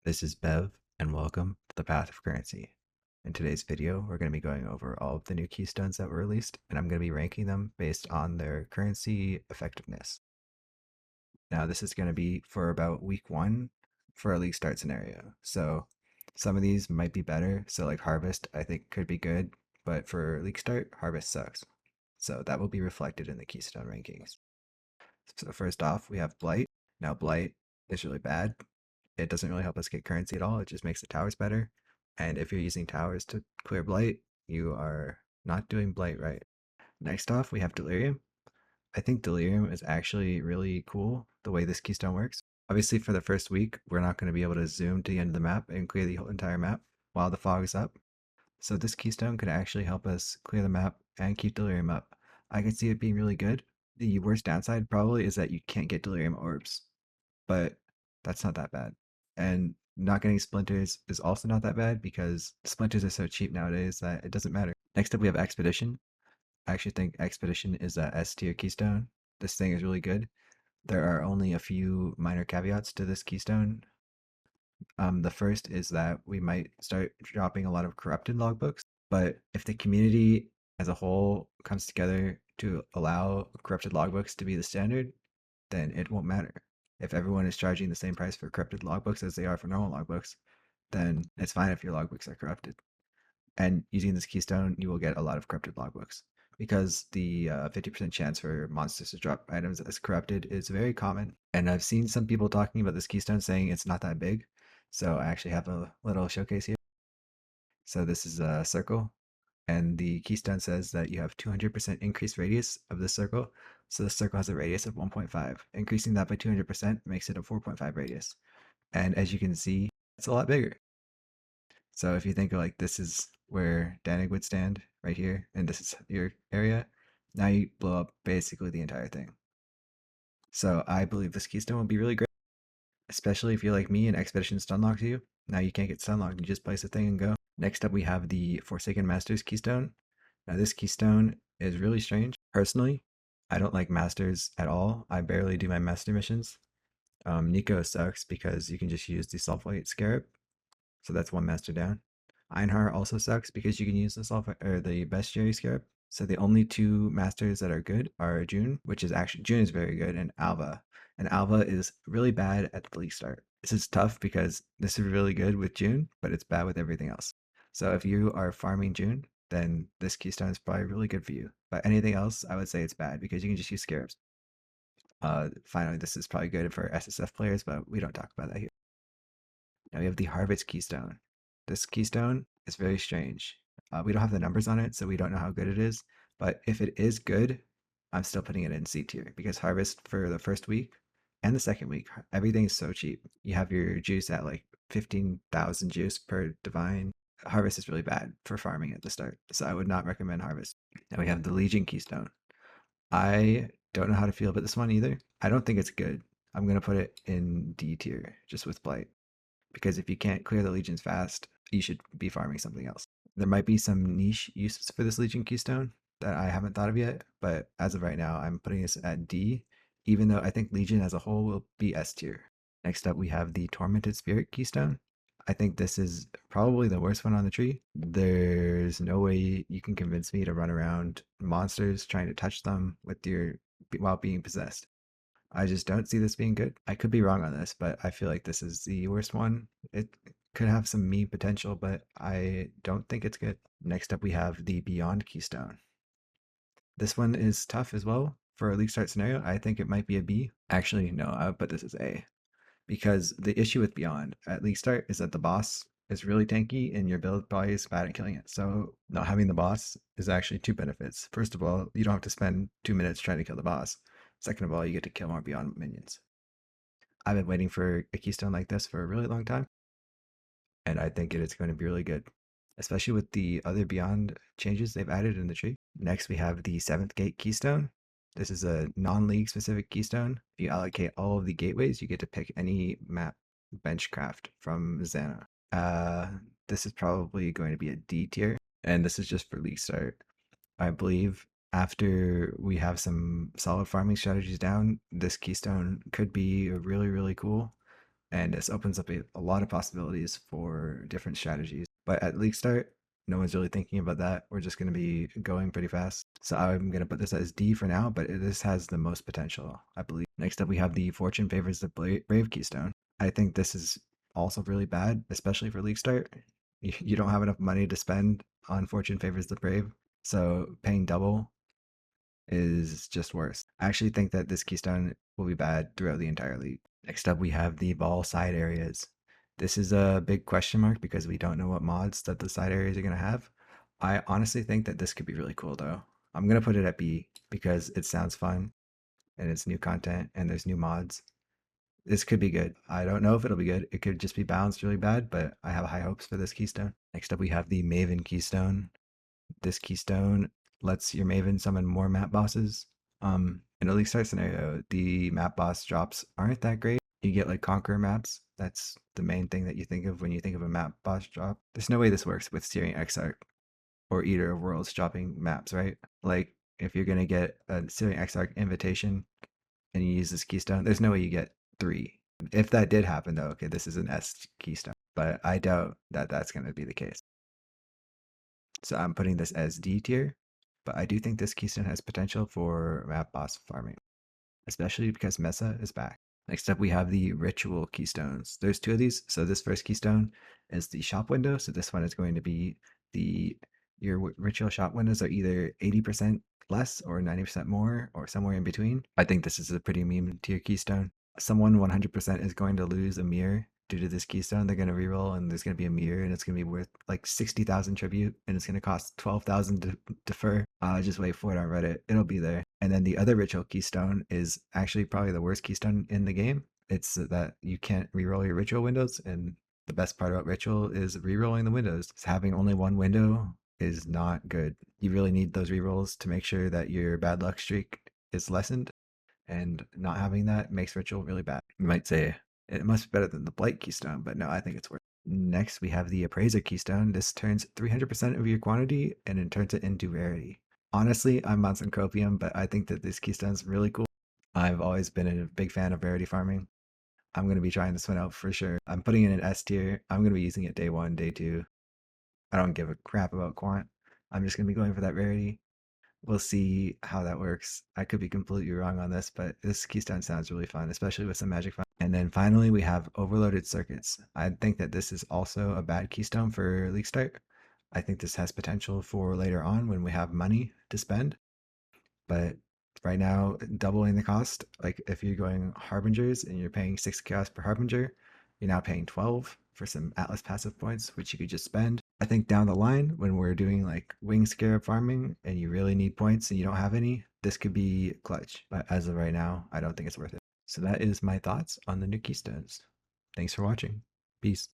This is Bev, and welcome to the Path of Currency. In today's video, we're going to be going over all of the new keystones that were released, and I'm going to be ranking them based on their currency effectiveness. Now, this is going to be for about week 1 for a league start scenario. So some of these might be better. So like Harvest, I think could be good, but for league start, Harvest sucks. So that will be reflected in the keystone rankings. So first off, we have Blight. Now Blight is really bad. It doesn't really help us get currency at all. It just makes the towers better. And if you're using towers to clear Blight, you are not doing Blight right. Next off, we have Delirium. I think Delirium is actually really cool the way this keystone works. Obviously, for the first week, we're not going to be able to zoom to the end of the map and clear the whole entire map while the fog is up. So this keystone could actually help us clear the map and keep Delirium up. I could see it being really good. The worst downside probably is that you can't get Delirium orbs, but that's not that bad. And not getting splinters is also not that bad because splinters are so cheap nowadays that it doesn't matter. Next up, we have Expedition. I actually think Expedition is a S tier keystone. This thing is really good. There are only a few minor caveats to this keystone. The first is that we might start dropping a lot of corrupted logbooks, but if the community as a whole comes together to allow corrupted logbooks to be the standard, then it won't matter. If everyone is charging the same price for corrupted logbooks as they are for normal logbooks, then it's fine if your logbooks are corrupted. And using this keystone, you will get a lot of corrupted logbooks because the 50% chance for monsters to drop items as corrupted is very common. And I've seen some people talking about this keystone saying it's not that big. So I actually have a little showcase here. So this is a circle, and the keystone says that you have 200% increased radius of the circle. So the circle has a radius of 1.5. Increasing that by 200% makes it a 4.5 radius. And as you can see, it's a lot bigger. So if you think like this is where Danig would stand right here, and this is your area, now you blow up basically the entire thing. So I believe this keystone will be really great, especially if you're like me and Expedition stunlocks you. Now you can't get stunlocked, you just place the thing and go. Next up, we have the Forsaken Masters keystone. Now this keystone is really strange. Personally, I don't like masters at all. I barely do my master missions. Nico sucks because you can just use the Sulfite Scarab. So that's one master down. Einhar also sucks because you can use the Sulfite or the Bestiary Scarab. So the only two masters that are good are June, which is actually June is very good, and Alva. And Alva is really bad at the league start. This is tough because this is really good with June, but it's bad with everything else. So if you are farming June, then this keystone is probably really good for you. But anything else, I would say it's bad because you can just use scarabs. Finally, this is probably good for SSF players, but we don't talk about that here. Now we have the Harvest Keystone. This keystone is very strange. We don't have the numbers on it, so we don't know how good it is. But if it is good, I'm still putting it in C tier because Harvest for the first week and the second week, everything is so cheap. You have your juice at like 15,000 juice per divine. Harvest is really bad for farming at the start, so I would not recommend Harvest. Now we have the Legion Keystone. I don't know how to feel about this one either. I don't think it's good. I'm going to put it in D tier just with Blight because if you can't clear the legions fast, you should be farming something else. There might be some niche uses for this Legion Keystone that I haven't thought of yet, but as of right now, I'm putting this at D, even though I think Legion as a whole will be S tier. Next up, we have the Tormented Spirit Keystone. I think this is probably the worst one on the tree. There's no way you can convince me to run around monsters trying to touch them with your while being possessed. I just don't see this being good. I could be wrong on this, but I feel like this is the worst one. It could have some meme potential, but I don't think it's good. Next up, we have the Beyond Keystone. This one is tough as well for a league start scenario. I think it might be a B. Actually, no, I would put this as A because the issue with Beyond at league start is that the boss is really tanky and your build probably is bad at killing it. So not having the boss is actually two benefits. First of all, you don't have to spend 2 minutes trying to kill the boss. Second of all, you get to kill more Beyond minions. I've been waiting for a keystone like this for a really long time, and I think it is going to be really good, especially with the other Beyond changes they've added in the tree. Next, we have the 7th Gate Keystone. This is a non-league specific keystone. If you allocate all of the gateways, you get to pick any map benchcraft from Zana. This is probably going to be a D tier, and this is just for league start. I believe after we have some solid farming strategies down, this keystone could be really, really cool. and this opens up a lot of possibilities for different strategies. But at league start, no one's really thinking about that. We're just going to be going pretty fast. So I'm going to put this as D for now, but this has the most potential, I believe. Next up, we have the Fortune Favors the Brave Keystone. I think this is also really bad, especially for league start. You don't have enough money to spend on Fortune Favors the Brave, so paying double is just worse. I actually think that this keystone will be bad throughout the entire league. Next up, we have the ball side areas. This is a big question mark because we don't know what mods that the side areas are going to have. I honestly think that this could be really cool though. I'm going to put it at B because it sounds fun and it's new content and there's new mods. This could be good. I don't know if it'll be good. It could just be balanced really bad, but I have high hopes for this keystone. Next up, we have the Maven keystone. This keystone lets your Maven summon more map bosses. In a league start scenario, the map boss drops aren't that great. You get like Conqueror maps. That's the main thing that you think of when you think of a map boss drop. There's no way this works with Searing Exarch or Eater of Worlds dropping maps, right? Like if you're gonna get a Searing Exarch invitation and you use this keystone, there's no way you get 3. If that did happen though, okay, this is an S keystone, but I doubt that that's gonna be the case. So I'm putting this as D tier, but I do think this keystone has potential for map boss farming, especially because Mesa is back. Next up, we have the ritual keystones. There's 2 of these. So this first keystone is the shop window. So this one is going to be your ritual shop windows are either 80% less or 90% more or somewhere in between. I think this is a pretty meme tier keystone. Someone 100% is going to lose a mirror due to this keystone. They're going to reroll and there's going to be a mirror and it's going to be worth like 60,000 tribute and it's going to cost 12,000 to defer. Just wait for it on Reddit. It'll be there. And then the other ritual keystone is actually probably the worst keystone in the game. It's that you can't reroll your ritual windows, and the best part about ritual is rerolling the windows. Having only one window is not good. You really need those rerolls to make sure that your bad luck streak is lessened, and not having that makes ritual really bad. You might say it must be better than the blight keystone, but no, I think it's worse. Next, we have the appraiser keystone. This turns 300% of your quantity and it turns it into rarity. Honestly, I'm on Syncopium, but I think that this keystone's really cool. I've always been a big fan of rarity farming. I'm going to be trying this one out for sure. I'm putting it in S tier. I'm going to be using it day 1, day 2. I don't give a crap about quant. I'm just going to be going for that rarity. We'll see how that works. I could be completely wrong on this, but this keystone sounds really fun, especially with some magic fun. And then finally, we have overloaded circuits. I think that this is also a bad keystone for league start. I think this has potential for later on when we have money to spend. But right now, doubling the cost, like if you're going Harbingers and you're paying 6 chaos per Harbinger, you're now paying 12 for some Atlas passive points, which you could just spend. I think down the line, when we're doing like Wing Scarab farming and you really need points and you don't have any, this could be clutch. But as of right now, I don't think it's worth it. So that is my thoughts on the new Keystones. Thanks for watching. Peace.